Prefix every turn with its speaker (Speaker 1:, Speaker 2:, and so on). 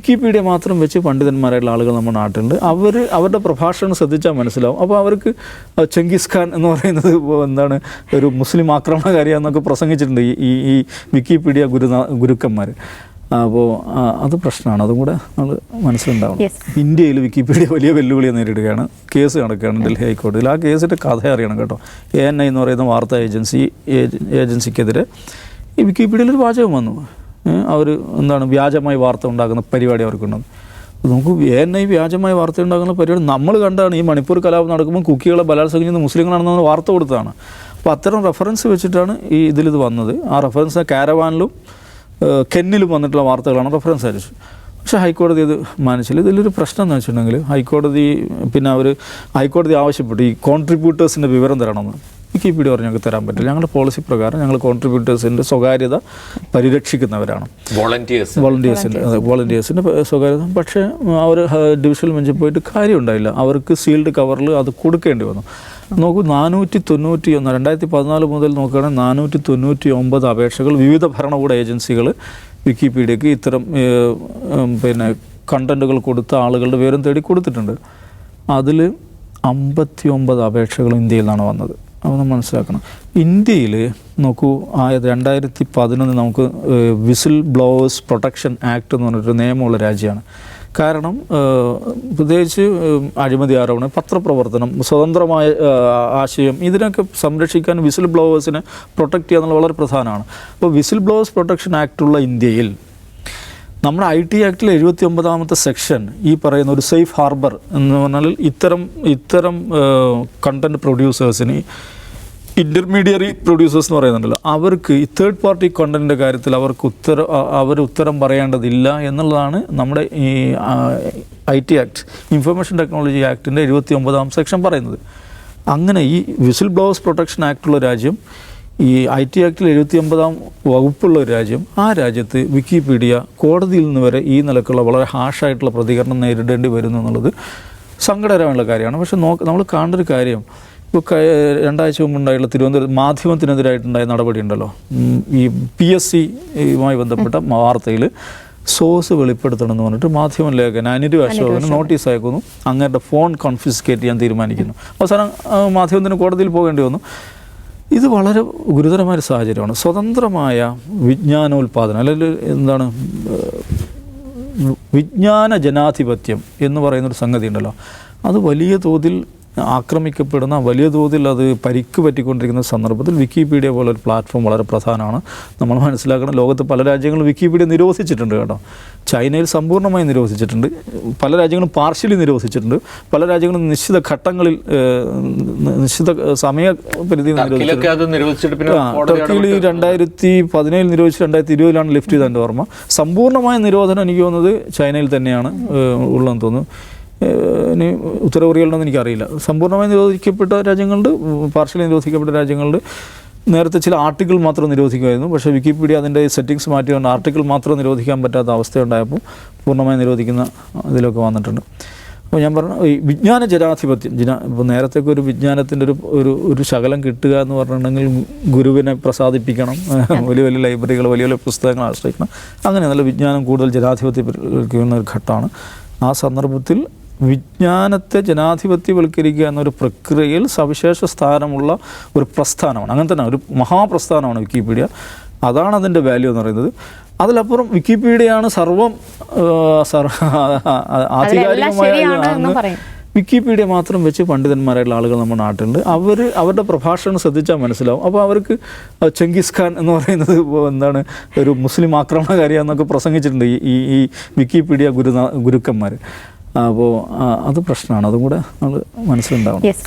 Speaker 1: Wikipedia മാത്രം വെച്ച് പണ്ഡിതന്മാരായിട്ടുള്ള ആളുകൾ നമ്മുടെ നാട്ടിലുണ്ട്. അവരുടെ പ്രഭാഷണം ശ്രദ്ധിച്ചാൽ മനസ്സിലാവും. അപ്പോൾ അവർക്ക് ചെങ്കിസ് ഖാൻ എന്ന് പറയുന്നത് എന്താണ് ഒരു മുസ്ലിം ആക്രമണകാരിയാന്നൊക്കെ പ്രസംഗിച്ചിട്ടുണ്ട് ഈ വിക്കിപീഡിയ ഗുരുക്കന്മാർ. അപ്പോൾ അത് പ്രശ്നമാണ്. അതും കൂടെ നമ്മൾ മനസ്സിലുണ്ടാവണം. ഇന്ത്യയിൽ വിക്കിപീഡിയ വലിയ വെല്ലുവിളിയെ നേരിടുകയാണ്. കേസ് നടക്കുകയാണ് ഡൽഹി ഹൈക്കോടതിയിൽ. ആ കേസിൻ്റെ കഥ അറിയണം കേട്ടോ. ANI എന്ന് പറയുന്ന വാർത്താ ഏജൻസിക്കെതിരെ ഈ വിക്കിപീഡിയയിൽ ഒരു വാചകം വന്നു. അവർ എന്താണ് വ്യാജമായി വാർത്ത ഉണ്ടാക്കുന്ന പരിപാടി അവർക്കുണ്ടെന്ന്. നമുക്ക് ANI വ്യാജമായി വാർത്ത ഉണ്ടാക്കുന്ന പരിപാടി നമ്മൾ കണ്ടാണ്. ഈ മണിപ്പൂർ കലാപം നടക്കുമ്പോൾ കുക്കികളെ ബലാത്സംഗം ചെയ്യുന്ന മുസ്ലിങ്ങളാണെന്ന് നമ്മൾ വാർത്ത കൊടുത്തതാണ്. അപ്പോൾ അത്തരം റെഫറൻസ് വെച്ചിട്ടാണ് ഇതിലിത് വന്നത്. ആ റെഫറൻസ് കാരവാനിലും കെന്നിലും വന്നിട്ടുള്ള വാർത്തകളാണ് റെഫറൻസ് ആയിട്ട്. പക്ഷേ ഹൈക്കോടതി ഇത് മാനിച്ചില്ല. ഇതിലൊരു പ്രശ്നം എന്ന് വെച്ചിട്ടുണ്ടെങ്കിൽ ഹൈക്കോടതി ആവശ്യപ്പെട്ടു ഈ കോൺട്രിബ്യൂട്ടേഴ്സിൻ്റെ വിവരം തരണമെന്ന്. വിക്കിപീഡിയ പറഞ്ഞ് ഞങ്ങൾക്ക് തരാൻ പറ്റില്ല. ഞങ്ങളുടെ പോളിസി പ്രകാരം ഞങ്ങൾ കോൺട്രിബ്യൂട്ടേഴ്സിൻ്റെ സ്വകാര്യത പരിരക്ഷിക്കുന്നവരാണ്. വോളണ്ടിയേഴ്സിൻ്റെ സ്വകാര്യത. പക്ഷേ അവർ ഡിവിഷണൽ ബെഞ്ചിൽ പോയിട്ട് കാര്യം ഉണ്ടായില്ല. അവർക്ക് സീൽഡ് കവറിൽ അത് കൊടുക്കേണ്ടി വന്നു. നോക്കൂ, 491 2014 മുതൽ നോക്കുകയാണെങ്കിൽ 499 അപേക്ഷകൾ വിവിധ ഭരണകൂട ഏജൻസികൾ വിക്കിപീഡിയക്ക് ഇത്തരം കണ്ടൻറ്റുകൾ കൊടുത്ത ആളുകളുടെ വിവരം തേടി കൊടുത്തിട്ടുണ്ട്. അതിൽ 59 അപേക്ഷകൾ ഇന്ത്യയിൽ നിന്നാണ് വന്നത്. അതൊന്ന് മനസ്സിലാക്കണം. ഇന്ത്യയിൽ നോക്കൂ, 2011 നമുക്ക് വിസിൽ ബ്ലോവേഴ്സ് പ്രൊട്ടക്ഷൻ ആക്ട് എന്ന് പറഞ്ഞിട്ടൊരു നിയമമുള്ള രാജ്യമാണ്. കാരണം പ്രത്യേകിച്ച് അഴിമതി ആരോപണം, പത്രപ്രവർത്തനം, സ്വതന്ത്രമായ ആശയം, ഇതിനൊക്കെ സംരക്ഷിക്കാൻ വിസിൽ ബ്ലോവേഴ്സിനെ പ്രൊട്ടക്റ്റ് ചെയ്യുക എന്നുള്ളത് വളരെ പ്രധാനമാണ്. അപ്പോൾ വിസിൽ ബ്ലോവേഴ്സ് പ്രൊട്ടക്ഷൻ ആക്ടുള്ള ഇന്ത്യയിൽ നമ്മുടെ IT ആക്ടിലെ 79ാമത്തെ സെക്ഷൻ ഈ പറയുന്ന ഒരു സേഫ് ഹാർബർ എന്ന് പറഞ്ഞാൽ ഇത്തരം കണ്ടൻറ് പ്രൊഡ്യൂസേഴ്സിന് ഇൻ്റർമീഡിയറി പ്രൊഡ്യൂസേഴ്സ് എന്ന് പറയുന്നുണ്ടല്ലോ, അവർക്ക് ഈ തേർഡ് പാർട്ടി കണ്ടൻറ്റിൻ്റെ കാര്യത്തിൽ അവർ ഉത്തരം പറയേണ്ടതില്ല എന്നുള്ളതാണ് നമ്മുടെ ഈ IT ആക്ട്, ഇൻഫർമേഷൻ ടെക്നോളജി ആക്ടിൻ്റെ 79ാം സെക്ഷൻ പറയുന്നത്. അങ്ങനെ ഈ വിസിൽ ബ്ലോവേഴ്സ് പ്രൊട്ടക്ഷൻ ആക്ടുള്ള രാജ്യം, ഈ IT ആക്ടിൽ 79ാം വകുപ്പുള്ള ഒരു രാജ്യം, ആ രാജ്യത്ത് വിക്കിപീഡിയ കോടതിയിൽ നിന്ന് വരെ ഈ നിലക്കുള്ള വളരെ ഹാഷായിട്ടുള്ള പ്രതികരണം നേരിടേണ്ടി വരുന്നു എന്നുള്ളത് സങ്കടകരമായുള്ള കാര്യമാണ്. പക്ഷേ നമ്മൾ കാണേണ്ട ഒരു കാര്യം, ഇപ്പോൾ 2 ആഴ്ച മുമ്പുണ്ടായുള്ള തിരുവനന്തപുരം മാധ്യമത്തിനെതിരായിട്ടുണ്ടായ നടപടി ഉണ്ടല്ലോ, ഈ PSC-യുമായി ബന്ധപ്പെട്ട വാർത്തയിൽ സോഴ്സ് വെളിപ്പെടുത്തണം എന്ന് പറഞ്ഞിട്ട് മാധ്യമ ലേഖകൻ അനിരു അശോകന് നോട്ടീസ് അയക്കുന്നു. അങ്ങേരുടെ ഫോൺ കോൺഫിസ്കേറ്റ് ചെയ്യാൻ തീരുമാനിക്കുന്നു. അവസാനം മാധ്യമത്തിന് കോടതിയിൽ പോകേണ്ടി വന്നു. ഇത് വളരെ ഗുരുതരമായ സാഹചര്യമാണ്. സ്വതന്ത്രമായ വിജ്ഞാനോൽപാദനം, അല്ലെങ്കിൽ എന്താണ് വിജ്ഞാന ജനാധിപത്യം എന്ന് പറയുന്നൊരു സംഗതി ഉണ്ടല്ലോ, അത് വലിയ തോതിൽ ആക്രമിക്കപ്പെടുന്ന, വലിയ തോതിൽ അത് പരിക്ക് പറ്റിക്കൊണ്ടിരിക്കുന്ന സന്ദർഭത്തിൽ വിക്കിപീഡിയ പോലെ ഒരു പ്ലാറ്റ്ഫോം വളരെ പ്രധാനമാണ്. നമ്മൾ മനസ്സിലാക്കണം, ലോകത്ത് പല രാജ്യങ്ങളും വിക്കിപീഡിയ നിരോധിച്ചിട്ടുണ്ട് കേട്ടോ. ചൈനയിൽ സമ്പൂർണ്ണമായി നിരോധിച്ചിട്ടുണ്ട്, പല രാജ്യങ്ങളും പാർഷ്യലി നിരോധിച്ചിട്ടുണ്ട്, പല രാജ്യങ്ങളും നിശ്ചിത ഘട്ടങ്ങളിൽ നിശ്ചിത സമയപരിധി നിരോധിച്ചിട്ടുണ്ട്. ടർക്കിയിൽ 2017 നിരോധിച്ച് 2020 ലിഫ്റ്റ് ചെയ്തതിൻ്റെ ഓർമ്മ. സമ്പൂർണ്ണമായ നിരോധനം എനിക്ക് തോന്നുന്നത് ചൈനയിൽ തന്നെയാണ് ഉള്ളതെന്ന് തോന്നുന്നു. ഇനി ഉത്തര കൊറിയയിലുണ്ടെന്ന് എനിക്കറിയില്ല. സമ്പൂർണ്ണമായി നിരോധിക്കപ്പെട്ട രാജ്യങ്ങളുണ്ട്, പാർഷ്യലി നിരോധിക്കപ്പെട്ട രാജ്യങ്ങളുണ്ട്. നേരത്തെ ചില ആർട്ടിക്കിൾ മാത്രം നിരോധിക്കുമായിരുന്നു. പക്ഷേ വിക്കിപീഡിയ അതിൻ്റെ സെറ്റിങ്സ് മാറ്റിക്കൊണ്ട് ആർട്ടിക്കിൾ മാത്രം നിരോധിക്കാൻ പറ്റാത്ത അവസ്ഥയുണ്ടായപ്പോൾ പൂർണ്ണമായി നിരോധിക്കുന്ന ഇതിലൊക്കെ വന്നിട്ടുണ്ട്. അപ്പോൾ ഞാൻ പറഞ്ഞു, ഈ വിജ്ഞാന ജനാധിപത്യം ഇപ്പോൾ നേരത്തേക്ക് ഒരു വിജ്ഞാനത്തിൻ്റെ ഒരു ശകലം കിട്ടുക എന്ന് പറഞ്ഞിട്ടുണ്ടെങ്കിൽ ഗുരുവിനെ പ്രസാദിപ്പിക്കണം, വലിയ വലിയ ലൈബ്രറികൾ, വലിയ വലിയ പുസ്തകങ്ങൾ ആശ്രയിക്കണം. അങ്ങനെ നല്ല വിജ്ഞാനം കൂടുതൽ ജനാധിപത്യവൽക്കരിക്കുന്ന ഒരു ഘട്ടമാണ്. ആ സന്ദർഭത്തിൽ വിജ്ഞാനത്തെ ജനാധിപത്യവൽക്കരിക്കുക എന്നൊരു പ്രക്രിയയിൽ സവിശേഷ സ്ഥാനമുള്ള ഒരു പ്രസ്ഥാനമാണ്. അങ്ങനെ തന്നെ ഒരു മഹാപ്രസ്ഥാനമാണ് വിക്കിപീഡിയ. അതാണ് അതിൻ്റെ വാല്യൂ എന്ന് പറയുന്നത്. അതിലപ്പുറം വിക്കിപീഡിയയാണ് സർവം ആധികാരികമായ. വിക്കിപീഡിയ മാത്രം വെച്ച് പണ്ഡിതന്മാരായിട്ടുള്ള ആളുകൾ നമ്മുടെ നാട്ടിലുണ്ട്. അവരുടെ പ്രഭാഷണം ശ്രദ്ധിച്ചാൽ മനസ്സിലാവും. അപ്പോൾ അവർക്ക് ചെങ്കിസ് ഖാൻ എന്ന് പറയുന്നത് എന്താണ് ഒരു മുസ്ലിം ആക്രമണകാരിയാന്നൊക്കെ പ്രസംഗിച്ചിട്ടുണ്ട് ഈ വിക്കിപീഡിയ ഗുരുക്കന്മാർ. അപ്പോൾ അത് പ്രശ്നമാണ്. അതും കൂടെ നമ്മൾ മനസ്സിലുണ്ടാവണം.